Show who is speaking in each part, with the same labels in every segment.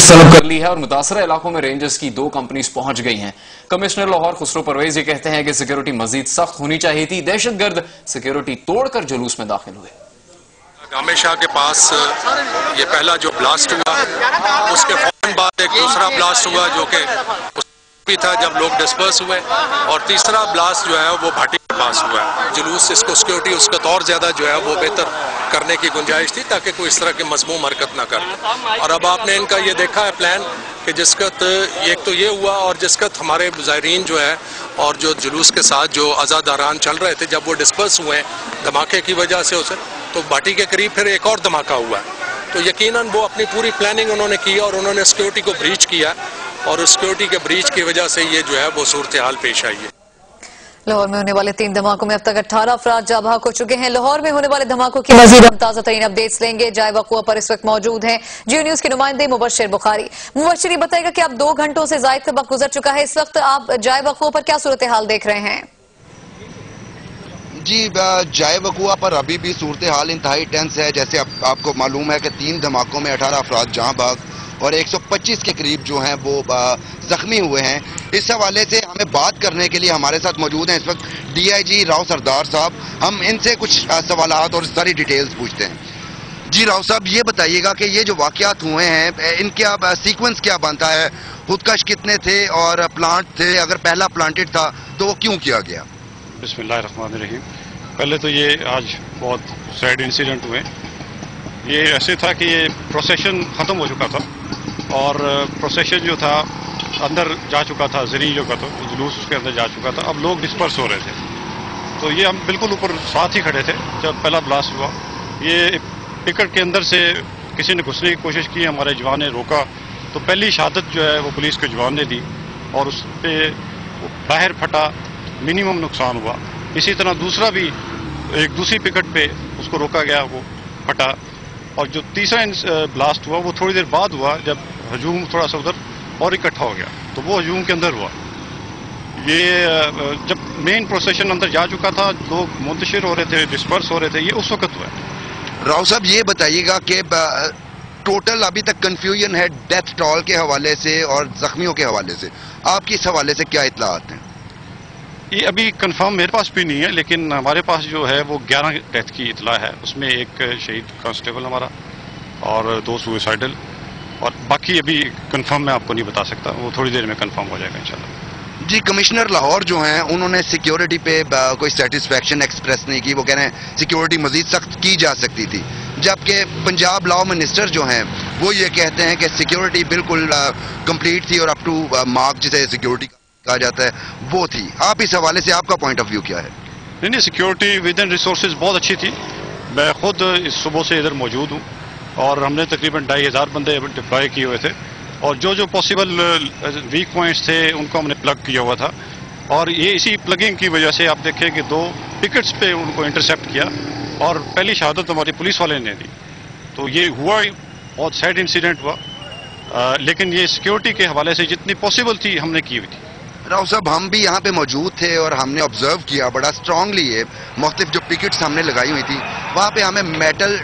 Speaker 1: तलब कर ली है और मुतासरा इलाकों में रेंजर्स की 2 कंपनीज पहुंच गई हैं। कमिश्नर लाहौर खुसरो परवेज ये कहते हैं कि सिक्योरिटी मजीद सख्त होनी चाहिए थी। दहशतगर्द सिक्योरिटी तोड़कर जुलूस में दाखिल हुए।
Speaker 2: गामे शाह के पास ये पहला जो ब्लास्ट हुआ, उसके फौरन बाद एक दूसरा ब्लास्ट हुआ जो कि भी था जब लोग डिस्पर्स हुए, और तीसरा ब्लास्ट जो है वो भाटी के पास हुआ है। जुलूस इसको सिक्योरिटी उसका तौर ज़्यादा जो है वो बेहतर करने की गुंजाइश थी ताकि कोई इस तरह की मज़मूम हरकत ना करे। और अब आपने इनका ये देखा है प्लान कि जिसकत एक तो ये हुआ, और जिसकत हमारे मुजाहिरीन जो है और जो जुलूस के साथ जो आज़ादारान चल रहे थे, जब वो डिस्पर्स हुए धमाके की वजह से उसे, तो भाटी के करीब फिर एक और धमाका हुआ है। तो यकीनन वो अपनी पूरी प्लानिंग उन्होंने की और उन्होंने सिक्योरिटी को ब्रीच किया, और उस सिक्योरिटी के ब्रीच की वजह से ये जो है वो सूरत हाल पेश आई है।
Speaker 3: लाहौर में होने वाले 3 धमाकों में अब तक 18 अफराद जाँ बहक हो चुके हैं। लाहौर में होने वाले धमाकों की मजीद हम ताज़ा तरीन अपडेट्स लेंगे। जाए वक़ुआ पर इस वक्त मौजूद हैं जियो न्यूज के नुमाइंदे मुबश्शिर बुखारी। मुबश्शिर, ये बताएगा कि अब 2 घंटों से ज़ायद का वक्त गुजर चुका है, इस वक्त आप जाए वक़ुआ पर क्या सूरत हाल देख रहे हैं?
Speaker 4: जी, जाए वक़ुआ पर अभी भी सूरत हाल इंतहाई टेंस है। जैसे आपको मालूम है कि 3 धमाकों में 18 अफराद जाँ बहक और 125 के करीब जो हैं वो जख्मी हुए हैं। इस हवाले से हमें बात करने के लिए हमारे साथ मौजूद हैं इस वक्त DIG राव सरदार साहब। हम इनसे कुछ सवालात और सारी डिटेल्स पूछते हैं। जी राव साहब, ये बताइएगा कि ये जो वाक़यात हुए हैं इनका सीक्वेंस क्या बनता है? खुदकश कितने थे और प्लांट थे? अगर पहला प्लांटेड था तो वो क्यों किया गया?
Speaker 5: बिस्मिल्लाहिर्रहमानिर्रहीम। पहले तो ये आज बहुत सैड इंसिडेंट हुए। ये ऐसे था कि ये प्रोसेशन ख़त्म हो चुका था और प्रोसेशन जो था अंदर जा चुका था, ज़री जो का तो जुलूस उसके अंदर जा चुका था। अब लोग डिस्पर्स हो रहे थे, तो ये हम बिल्कुल ऊपर साथ ही खड़े थे जब पहला ब्लास्ट हुआ। ये पिकट के अंदर से किसी ने घुसने की कोशिश की, हमारे जवान ने रोका, तो पहली शहादत जो है वो पुलिस के जवान ने दी और उस पर बाहर फटा, मिनिमम नुकसान हुआ। इसी तरह दूसरा भी एक दूसरी पिकट पे उसको रोका गया, वो फटा। और जो तीसरा ब्लास्ट हुआ वो थोड़ी देर बाद हुआ जब हजूम थोड़ा सा उधर और इकट्ठा हो गया, तो वो हजूम के अंदर हुआ। ये जब मेन प्रोसेशन अंदर जा चुका था, लोग मुंतशिर हो रहे थे, डिस्पर्स हो रहे थे, ये उस वक्त हुआ।
Speaker 4: राव साहब, ये बताइएगा कि टोटल अभी तक कंफ्यूजन है डेथ टॉल के हवाले से और जख्मियों के हवाले से, आपकी इस हवाले से क्या इत्तलात हैं?
Speaker 5: ये अभी कंफर्म मेरे पास भी नहीं है, लेकिन हमारे पास जो है वो 11 डेथ की इतला है। उसमें एक शहीद कांस्टेबल हमारा और 2 सुसाइडल, और बाकी अभी कंफर्म मैं आपको नहीं बता सकता, वो थोड़ी देर में कंफर्म हो जाएगा इंशाल्लाह।
Speaker 4: जी, कमिश्नर लाहौर जो हैं उन्होंने सिक्योरिटी पे कोई सेटिस्फेक्शन एक्सप्रेस नहीं की। वो कह रहे हैं सिक्योरिटी मजीद सख्त की जा सकती थी, जबकि पंजाब लॉ मिनिस्टर जो हैं वो ये कहते हैं कि सिक्योरिटी बिल्कुल कंप्लीट थी और अप टू मार्क जिसे सिक्योरिटी कहा जाता है वो थी। आप इस हवाले से आपका पॉइंट ऑफ व्यू क्या है?
Speaker 5: नहीं, सिक्योरिटी विद इन रिसोर्सेज बहुत अच्छी थी। मैं खुद इस सुबह से इधर मौजूद हूँ और हमने तकरीबन 2500 बंदे डिप्लॉय किए हुए थे, और जो जो पॉसिबल वीक पॉइंट्स थे उनको हमने प्लग किया हुआ था। और ये इसी प्लगिंग की वजह से आप देखें कि 2 पिकेट्स पे उनको इंटरसेप्ट किया और पहली शहादत हमारी पुलिस वाले ने दी। तो ये हुआ, बहुत सैड इंसिडेंट हुआ, लेकिन ये सिक्योरिटी के हवाले से जितनी पॉसिबल थी हमने की हुई थी।
Speaker 4: राव साहब, हम भी यहाँ पे मौजूद थे और हमने ऑब्जर्व किया बड़ा स्ट्रांगली ये मुख्तलिफ जो पिकेट्स हमने लगाई हुई थी, वहाँ पे हमें मेटल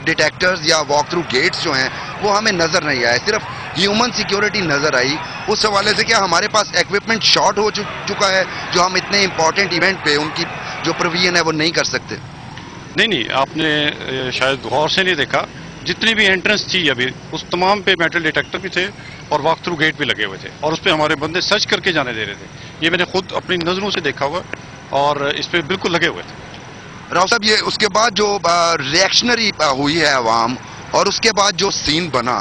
Speaker 4: डिटेक्टर्स या वॉक थ्रू गेट्स जो हैं वो हमें नज़र नहीं आए, सिर्फ ह्यूमन सिक्योरिटी नज़र आई। उस हवाले से क्या हमारे पास इक्विपमेंट शॉर्ट हो चुका है जो हम इतने इंपॉर्टेंट इवेंट पे उनकी जो प्रोविजन है वो नहीं कर सकते?
Speaker 5: नहीं, आपने शायद गौर से नहीं देखा, जितनी भी एंट्रेंस थी अभी उस तमाम पे मेटल डिटेक्टर भी थे और वॉक थ्रू गेट भी लगे हुए थे, और उस पर हमारे बंदे सर्च करके जाने दे रहे थे। ये मैंने खुद अपनी नज़रों से देखा हुआ और इस पर बिल्कुल लगे हुए थे।
Speaker 4: राव साहब, ये उसके बाद जो रिएक्शनरी हुई है अवाम और उसके बाद जो सीन बना,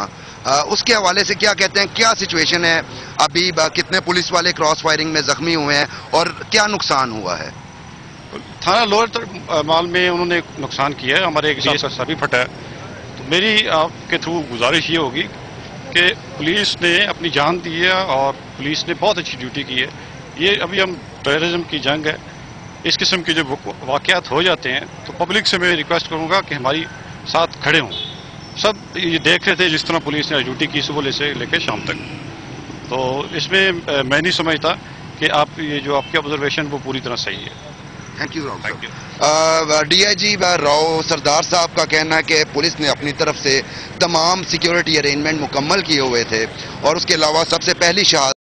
Speaker 4: उसके हवाले से क्या कहते हैं? क्या सिचुएशन है अभी? कितने पुलिस वाले क्रॉस फायरिंग में जख्मी हुए हैं और क्या नुकसान हुआ है?
Speaker 5: थाना लोअर माल में उन्होंने नुकसान किया है, हमारे एक सर भी फटा है। तो मेरी आपके थ्रू गुजारिश ये होगी कि पुलिस ने अपनी जान दी है और पुलिस ने बहुत अच्छी ड्यूटी की है। ये अभी हम टेररिज्म की जंग है, इस किस्म के जब वाक़यात हो जाते हैं तो पब्लिक से मैं रिक्वेस्ट करूँगा कि हमारी साथ खड़े हों। सब ये देख रहे थे जिस तरह पुलिस ने ड्यूटी की सुबह से लेकर शाम तक, तो इसमें मैं नहीं समझता कि आप ये जो आपकी ऑब्जर्वेशन वो पूरी तरह सही है।
Speaker 4: Thank you
Speaker 5: thank you.
Speaker 4: DIG Rao Sardar साहब का कहना है कि पुलिस ने अपनी तरफ से तमाम सिक्योरिटी अरेंजमेंट मुकम्मल किए हुए थे और उसके अलावा सबसे पहली शहादत